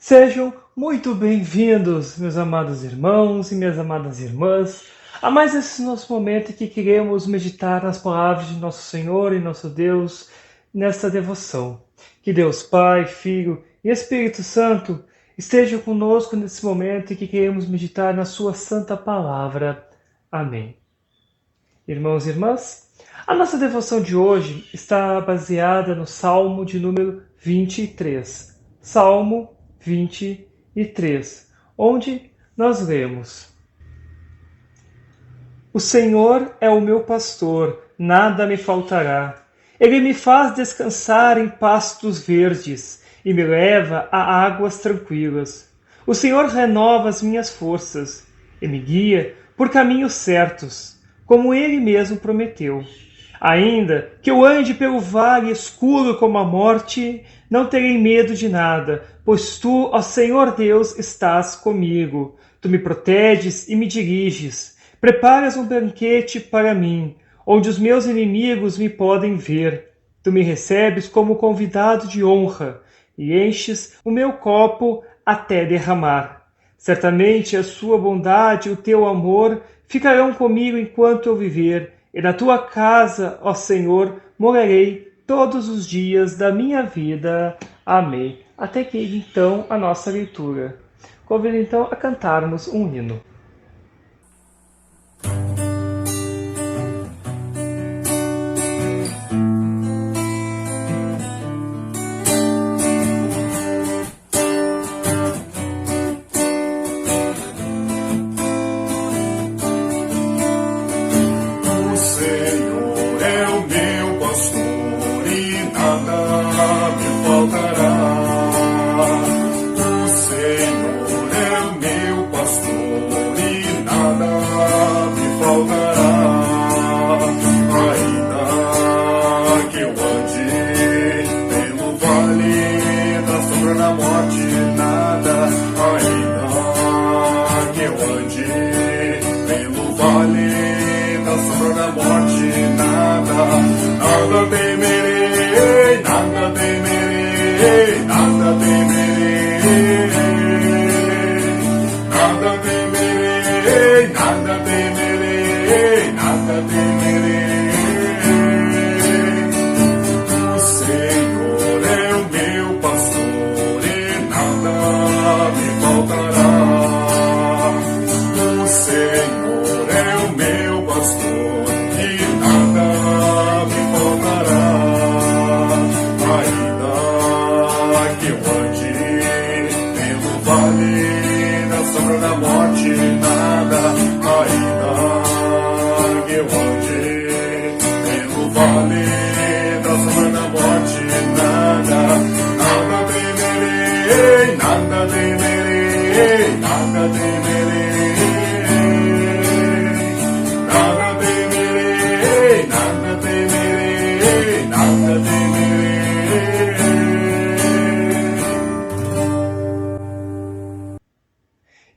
Sejam muito bem-vindos, meus amados irmãos e minhas amadas irmãs, a mais esse nosso momento em que queremos meditar nas palavras de nosso Senhor e nosso Deus nesta devoção. Que Deus Pai, Filho e Espírito Santo estejam conosco nesse momento em que queremos meditar na sua santa palavra. Amém. Irmãos e irmãs, a nossa devoção de hoje está baseada no Salmo de número 23. Salmo 23, onde nós lemos: O Senhor é o meu pastor, nada me faltará. Ele me faz descansar em pastos verdes e me leva a águas tranquilas. O Senhor renova as minhas forças e me guia por caminhos certos, como Ele mesmo prometeu. Ainda que eu ande pelo vale escuro como a morte, não terei medo de nada, pois tu, ó Senhor Deus, estás comigo. Tu me proteges e me diriges. Preparas um banquete para mim, onde os meus inimigos me podem ver. Tu me recebes como convidado de honra e enches o meu copo até derramar. Certamente a sua bondade e o teu amor ficarão comigo enquanto eu viver, e na tua casa, ó Senhor, morarei todos os dias da minha vida. Amém. Até que então a nossa leitura. Convido então a cantarmos um hino.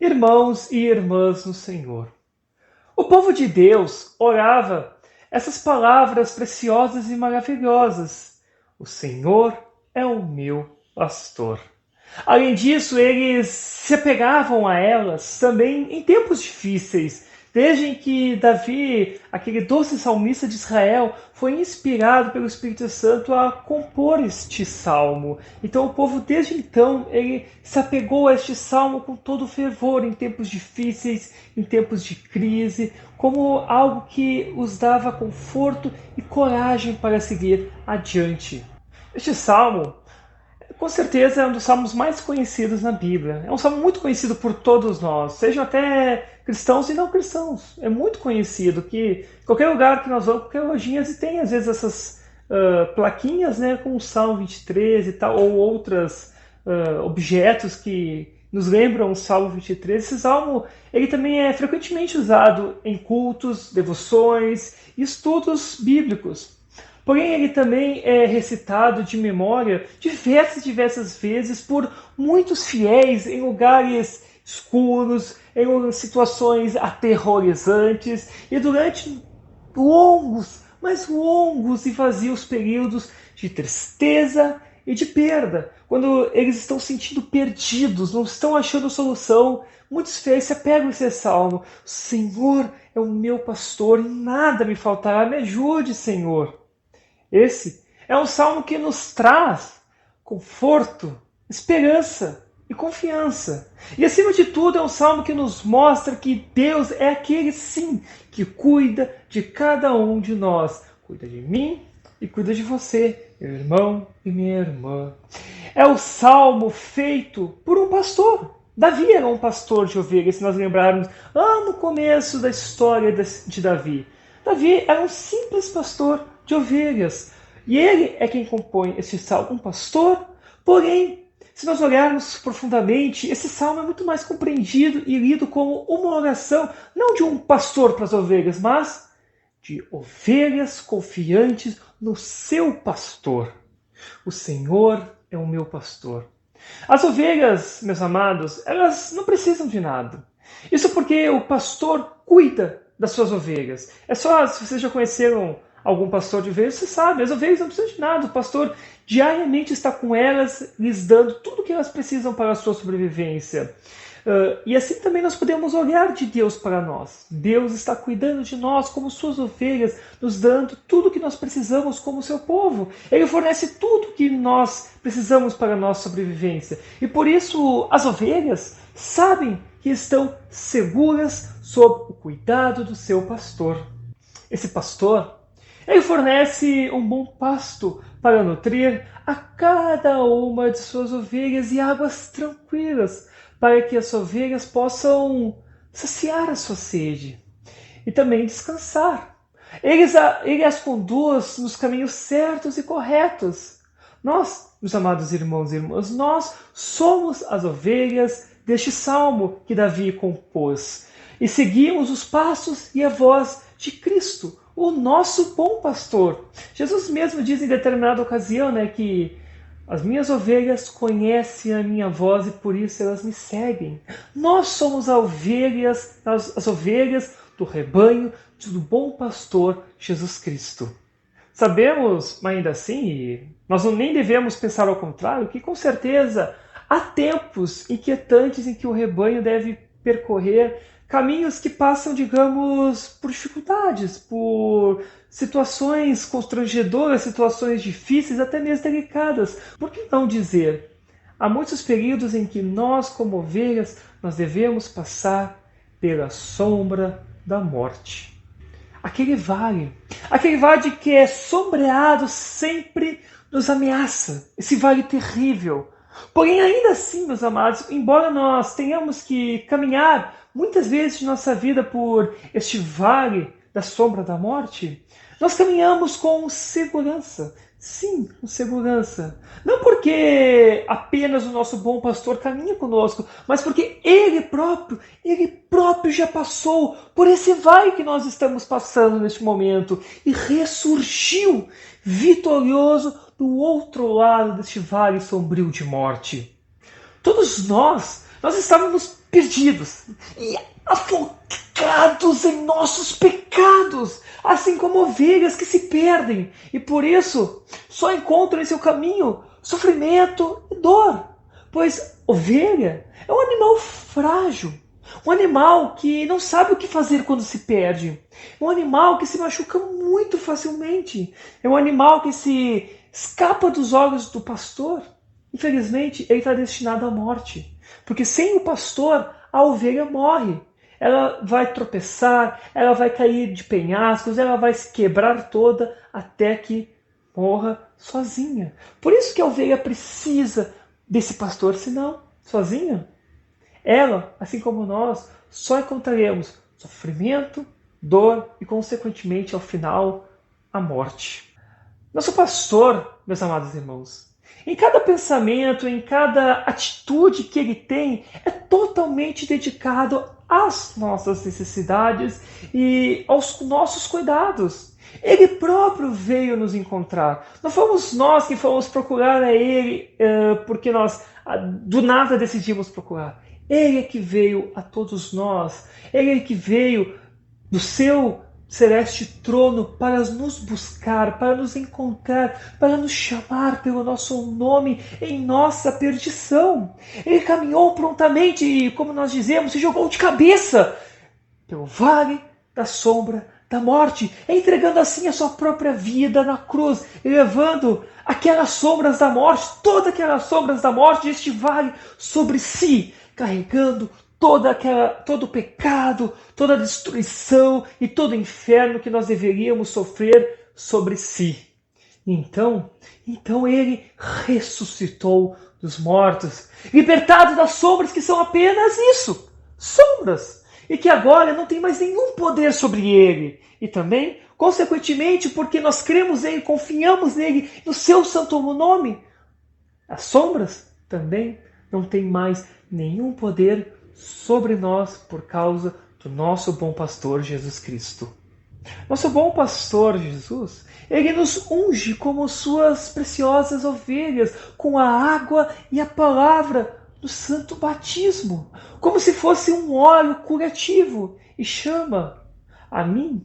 Irmãos e irmãs no Senhor, o povo de Deus orava essas palavras preciosas e maravilhosas: O Senhor é o meu pastor. Além disso, eles se apegavam a elas também em tempos difíceis, desde que Davi, aquele doce salmista de Israel, foi inspirado pelo Espírito Santo a compor este salmo. Então o povo, desde então, ele se apegou a este salmo com todo fervor em tempos difíceis, em tempos de crise, como algo que os dava conforto e coragem para seguir adiante. Este salmo, com certeza, é um dos salmos mais conhecidos na Bíblia. É um salmo muito conhecido por todos nós, sejam até cristãos e não cristãos. É muito conhecido que qualquer lugar que nós vamos, qualquer lojinha, tem às vezes essas plaquinhas, né, com o Salmo 23 e tal, ou outros objetos que nos lembram o Salmo 23. Esse salmo ele também é frequentemente usado em cultos, devoções e estudos bíblicos. Porém, ele também é recitado de memória diversas vezes por muitos fiéis em lugares escuros, em situações aterrorizantes e durante longos e vazios períodos de tristeza e de perda. Quando eles estão se sentindo perdidos, não estão achando solução, muitos fiéis se apegam a esse salmo. O Senhor é o meu pastor e nada me faltará. Me ajude, Senhor. Esse é um salmo que nos traz conforto, esperança e confiança. E acima de tudo é um salmo que nos mostra que Deus é aquele sim que cuida de cada um de nós. Cuida de mim e cuida de você, meu irmão e minha irmã. É o salmo feito por um pastor. Davi era um pastor de ovelhas, se nós lembrarmos lá no começo da história de Davi. Davi era um simples pastor de ovelhas. E ele é quem compõe esse salmo, um pastor. Porém, se nós olharmos profundamente, esse salmo é muito mais compreendido e lido como uma oração, não de um pastor para as ovelhas, mas de ovelhas confiantes no seu pastor. O Senhor é o meu pastor. As ovelhas, meus amados, elas não precisam de nada. Isso porque o pastor cuida das suas ovelhas. É só, se vocês já conheceram algum pastor de ovelhas, você sabe, as ovelhas não precisam de nada. O pastor diariamente está com elas, lhes dando tudo o que elas precisam para a sua sobrevivência. E assim também nós podemos olhar de Deus para nós. Deus está cuidando de nós como suas ovelhas, nos dando tudo o que nós precisamos como seu povo. Ele fornece tudo o que nós precisamos para a nossa sobrevivência. E por isso as ovelhas sabem que estão seguras sob o cuidado do seu pastor. Esse pastor, ele fornece um bom pasto para nutrir a cada uma de suas ovelhas e águas tranquilas, para que as ovelhas possam saciar a sua sede e também descansar. Ele as conduz nos caminhos certos e corretos. Nós, meus amados irmãos e irmãs, nós somos as ovelhas deste salmo que Davi compôs. E seguimos os passos e a voz de Cristo, o nosso bom pastor. Jesus mesmo diz em determinada ocasião, que as minhas ovelhas conhecem a minha voz e por isso elas me seguem. Nós somos as ovelhas do rebanho do bom pastor Jesus Cristo. Sabemos, mas ainda assim, e nós nem devemos pensar ao contrário, que com certeza há tempos inquietantes em que o rebanho deve percorrer caminhos que passam, digamos, por dificuldades, por situações constrangedoras, situações difíceis, até mesmo delicadas. Por que não dizer? Há muitos períodos em que nós, como ovelhas, nós devemos passar pela sombra da morte. Aquele vale que é sombreado sempre nos ameaça, esse vale terrível. Porém, ainda assim, meus amados, embora nós tenhamos que caminhar muitas vezes de nossa vida por este vale da sombra da morte, nós caminhamos com segurança. Sim, com segurança. Não porque apenas o nosso bom pastor caminha conosco, mas porque Ele próprio já passou por esse vale que nós estamos passando neste momento e ressurgiu vitorioso do outro lado deste vale sombrio de morte. Todos nós estávamos perdidos e afogados em nossos pecados, assim como ovelhas que se perdem e por isso só encontram em seu caminho sofrimento e dor. Pois ovelha é um animal frágil, um animal que não sabe o que fazer quando se perde, um animal que se machuca muito facilmente, é um animal que se escapa dos olhos do pastor. Infelizmente, ele está destinado à morte, porque sem o pastor a ovelha morre. Ela vai tropeçar, ela vai cair de penhascos, ela vai se quebrar toda até que morra sozinha. Por isso que a ovelha precisa desse pastor, senão, sozinha, ela, assim como nós, só encontraremos sofrimento, dor e, consequentemente, ao final, a morte. Nosso pastor, meus amados irmãos, em cada pensamento, em cada atitude que ele tem, é totalmente dedicado às nossas necessidades e aos nossos cuidados. Ele próprio veio nos encontrar. Não fomos nós que fomos procurar a ele porque nós do nada decidimos procurar. Ele é que veio a todos nós. Ele é que veio do seu celeste trono para nos buscar, para nos encontrar, para nos chamar pelo nosso nome em nossa perdição. Ele caminhou prontamente e, como nós dizemos, se jogou de cabeça pelo vale da sombra da morte, entregando assim a sua própria vida na cruz, levando aquelas sombras da morte, todas aquelas sombras da morte deste vale sobre si, carregando todo o pecado, toda a destruição e todo o inferno que nós deveríamos sofrer sobre si. Então ele ressuscitou dos mortos, libertado das sombras que são apenas isso, sombras, e que agora não tem mais nenhum poder sobre ele. E também, consequentemente, porque nós cremos nele, confiamos nele, no seu santo nome, as sombras também não têm mais nenhum poder sobre nós por causa do nosso bom pastor Jesus Cristo. Nosso bom pastor Jesus, ele nos unge como suas preciosas ovelhas com a água e a palavra do santo batismo, como se fosse um óleo curativo, e chama a mim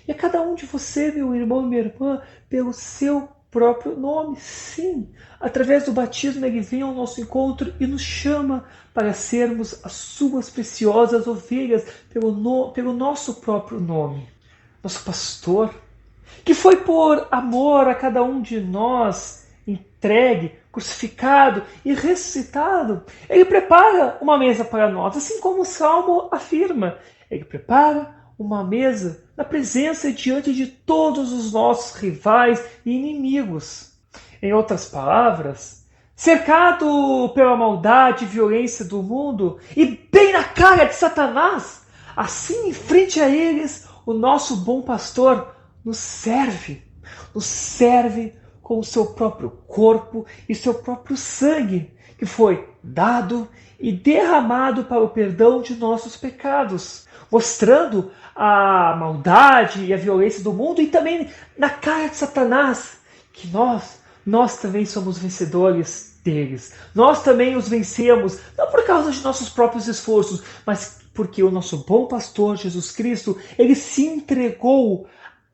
e a cada um de você, meu irmão e minha irmã, pelo seu próprio nome. Sim, através do batismo ele vem ao nosso encontro e nos chama para sermos as suas preciosas ovelhas pelo nosso próprio nome. Nosso pastor, que foi por amor a cada um de nós entregue, crucificado e ressuscitado, ele prepara uma mesa para nós, assim como o Salmo afirma. Ele prepara uma mesa na presença e diante de todos os nossos rivais e inimigos. Em outras palavras, cercado pela maldade e violência do mundo e bem na cara de Satanás, assim em frente a eles, o nosso bom pastor nos serve com o seu próprio corpo e seu próprio sangue, que foi dado e derramado para o perdão de nossos pecados, mostrando a maldade e a violência do mundo e também na cara de Satanás, que nós também somos vencedores deles. Nós também os vencemos, não por causa de nossos próprios esforços, mas porque o nosso bom pastor Jesus Cristo, ele se entregou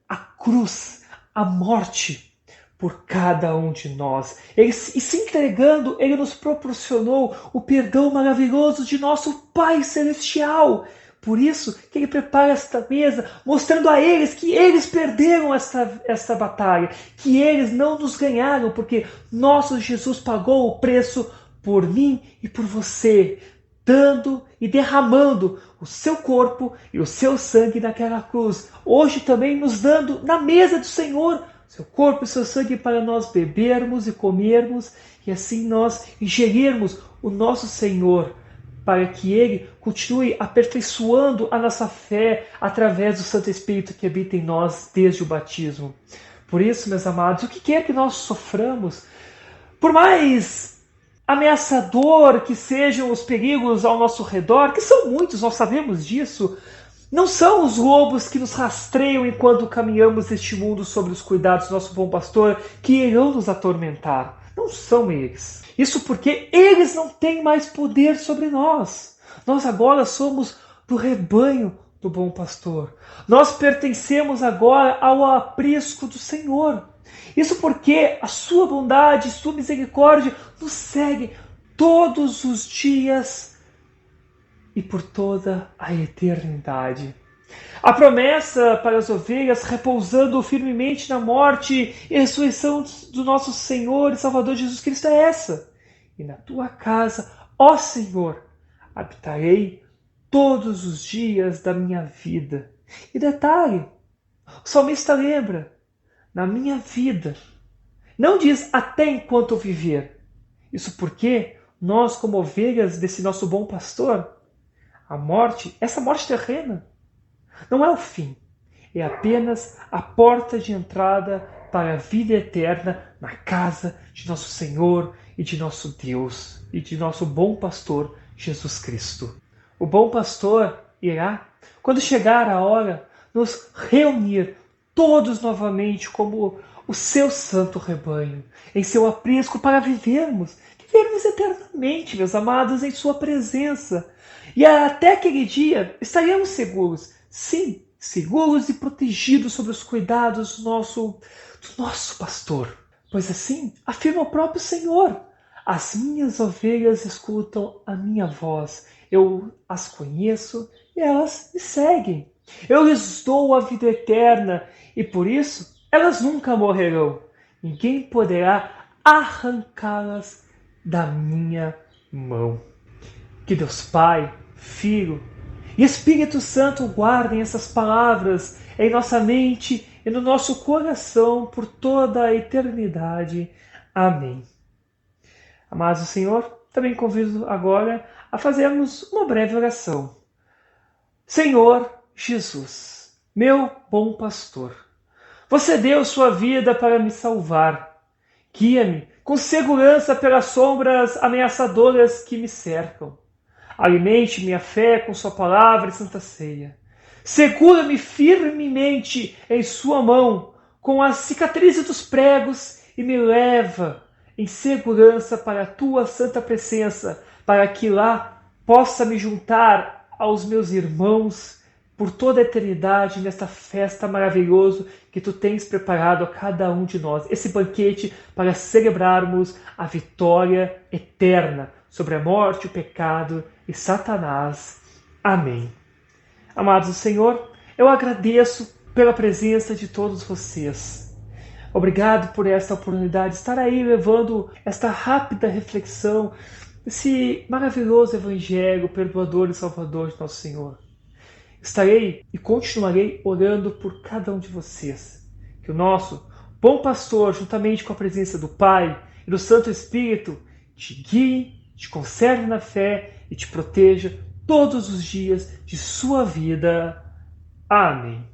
à cruz, à morte, por cada um de nós. E se entregando, ele nos proporcionou o perdão maravilhoso de nosso Pai Celestial. Por isso que ele prepara esta mesa, mostrando a eles que eles perderam esta batalha, que eles não nos ganharam, porque nosso Jesus pagou o preço por mim e por você, dando e derramando o seu corpo e o seu sangue naquela cruz. Hoje também nos dando na mesa do Senhor seu corpo e seu sangue para nós bebermos e comermos e assim nós ingerirmos o nosso Senhor, para que Ele continue aperfeiçoando a nossa fé através do Santo Espírito que habita em nós desde o batismo. Por isso, meus amados, o que quer que nós soframos, por mais ameaçador que sejam os perigos ao nosso redor, que são muitos, nós sabemos disso, não são os lobos que nos rastreiam enquanto caminhamos neste mundo sob os cuidados do nosso bom pastor que irão nos atormentar. Não são eles. Isso porque eles não têm mais poder sobre nós. Nós agora somos do rebanho do bom pastor. Nós pertencemos agora ao aprisco do Senhor. Isso porque a sua bondade e sua misericórdia nos segue todos os dias e por toda a eternidade. A promessa para as ovelhas repousando firmemente na morte e ressurreição do nosso Senhor e Salvador Jesus Cristo é essa. E na tua casa, ó Senhor, habitarei todos os dias da minha vida. E detalhe, o salmista lembra, na minha vida. Não diz até enquanto eu viver. Isso porque nós, como ovelhas desse nosso bom pastor, a morte, essa morte terrena, não é o fim. É apenas a porta de entrada para a vida eterna na casa de nosso Senhor e de nosso Deus e de nosso bom pastor Jesus Cristo. O bom pastor irá, quando chegar a hora, nos reunir todos novamente como o seu santo rebanho, em seu aprisco para vivermos eternamente, meus amados, em sua presença. E até aquele dia estaremos seguros, sim, seguros e protegidos sob os cuidados do nosso pastor. Pois assim afirma o próprio Senhor: as minhas ovelhas escutam a minha voz, eu as conheço e elas me seguem. Eu lhes dou a vida eterna e por isso elas nunca morrerão. Ninguém poderá arrancá-las da minha mão. Que Deus Pai, Filho e Espírito Santo guardem essas palavras em nossa mente e no nosso coração por toda a eternidade. Amém. Amados do Senhor, também convido agora a fazermos uma breve oração. Senhor Jesus, meu bom pastor, você deu sua vida para me salvar. Guia-me com segurança pelas sombras ameaçadoras que me cercam. Alimente minha fé com sua palavra e santa ceia. Segura-me firmemente em sua mão com as cicatrizes dos pregos e me leva em segurança para a tua santa presença, para que lá possa me juntar aos meus irmãos por toda a eternidade nesta festa maravilhosa que tu tens preparado a cada um de nós. Esse banquete para celebrarmos a vitória eterna sobre a morte, o pecado e Satanás. Amém. Amados do Senhor, eu agradeço pela presença de todos vocês. Obrigado por esta oportunidade de estar aí levando esta rápida reflexão desse maravilhoso Evangelho perdoador e salvador de nosso Senhor. Estarei e continuarei orando por cada um de vocês. Que o nosso bom pastor, juntamente com a presença do Pai e do Santo Espírito, te guie, te conserve na fé e te proteja todos os dias de sua vida. Amém.